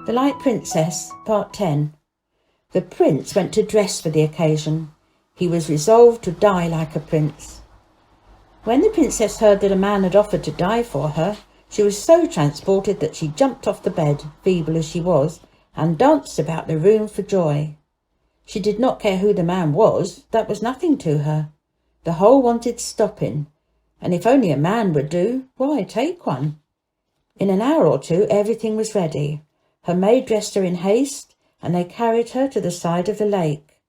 The Light Princess, Part 10. The prince went to dress for the occasion. He was resolved to die like a prince. When the princess heard that a man had offered to die for her, she was so transported that she jumped off the bed, feeble as she was, and danced about the room for joy. She did not care who the man was, that was nothing to her. The whole wanted stopping, and if only a man would do, why, take one. In an hour or two everything was ready. Her maid dressed her in haste, and they carried her to the side of the lake.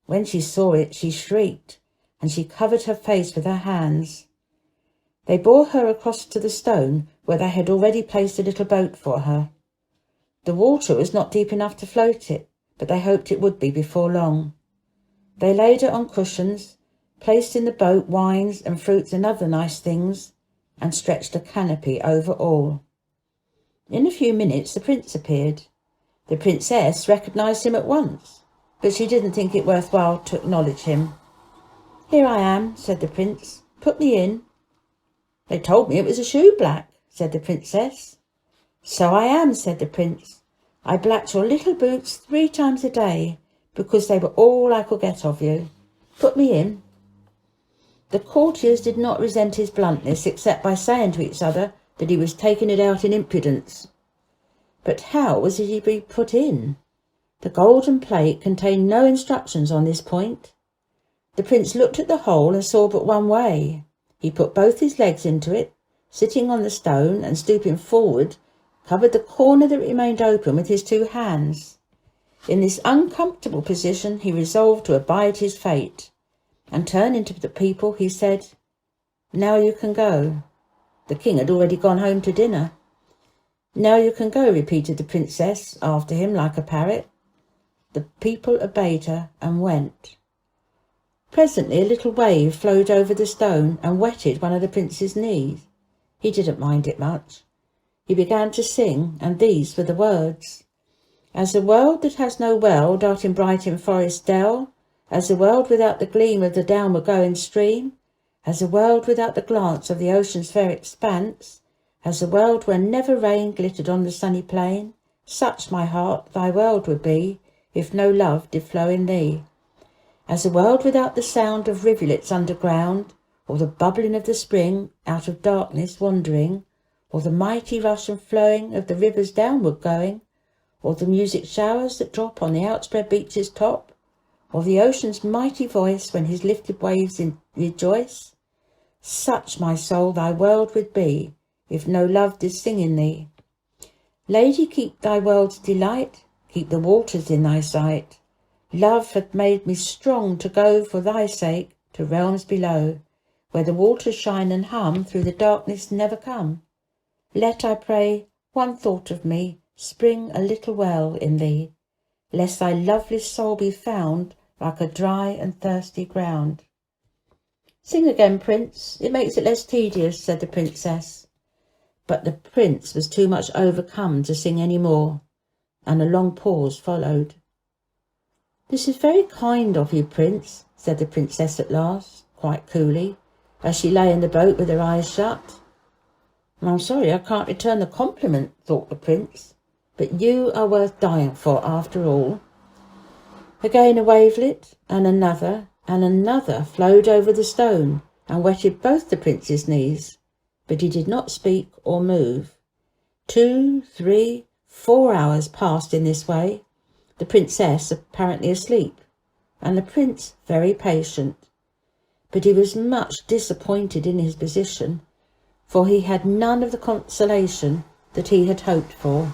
When she saw it, she shrieked, and she covered her face with her hands. They bore her across to the stone, where they had already placed a little boat for her. The water was not deep enough to float it, but they hoped it would be before long. They laid her on cushions, placed in the boat wines and fruits and other nice things, and stretched a canopy over all. In a few minutes the prince appeared. The princess recognised him at once, but she didn't think it worthwhile to acknowledge him. "Here I am," said the prince. "Put me in." "They told me it was a shoe black," said the princess. "So I am," said the prince. "I blacked your little boots 3 times a day, because they were all I could get of you. Put me in." The courtiers did not resent his bluntness, except by saying to each other that he was taking it out in impudence. But how was he to be put in? The golden plate contained no instructions on this point. The prince looked at the hole and saw but one way. He put both his legs into it, sitting on the stone and stooping forward, covered the corner that remained open with his 2 hands. In this uncomfortable position he resolved to abide his fate, and turning to the people he said, "Now you can go." The king had already gone home to dinner. "Now you can go," repeated the princess after him like a parrot. The people obeyed her and went. Presently a little wave flowed over the stone and wetted one of the prince's knees. He didn't mind it much. He began to sing, and these were the words: "As a world that has no well dart in Brighton forest dell, as a world without the gleam of the downward going stream, as a world without the glance of the ocean's fair expanse, as a world where never rain glittered on the sunny plain, such, my heart, thy world would be, if no love did flow in thee. As a world without the sound of rivulets underground, or the bubbling of the spring out of darkness wandering, or the mighty rush and flowing of the rivers downward going, or the music showers that drop on the outspread beach's top, or the ocean's mighty voice when his lifted waves rejoice, such, my soul, thy world would be, if no love did sing in thee. Lady, keep thy world's delight, keep the waters in thy sight. Love hath made me strong to go for thy sake to realms below, where the waters shine and hum through the darkness never come. Let, I pray, one thought of me spring a little well in thee, lest thy loveless soul be found like a dry and thirsty ground." "Sing again, prince, it makes it less tedious," said the princess. But the prince was too much overcome to sing any more, and a long pause followed. "This is very kind of you, prince," said the princess at last, quite coolly, as she lay in the boat with her eyes shut. "I'm sorry I can't return the compliment," thought the prince, "but you are worth dying for after all." Again a wavelet, and another flowed over the stone and wetted both the prince's knees, but he did not speak or move. 2, 3, 4 hours passed in this way, the princess apparently asleep, and the prince very patient. But he was much disappointed in his position, for he had none of the consolation that he had hoped for.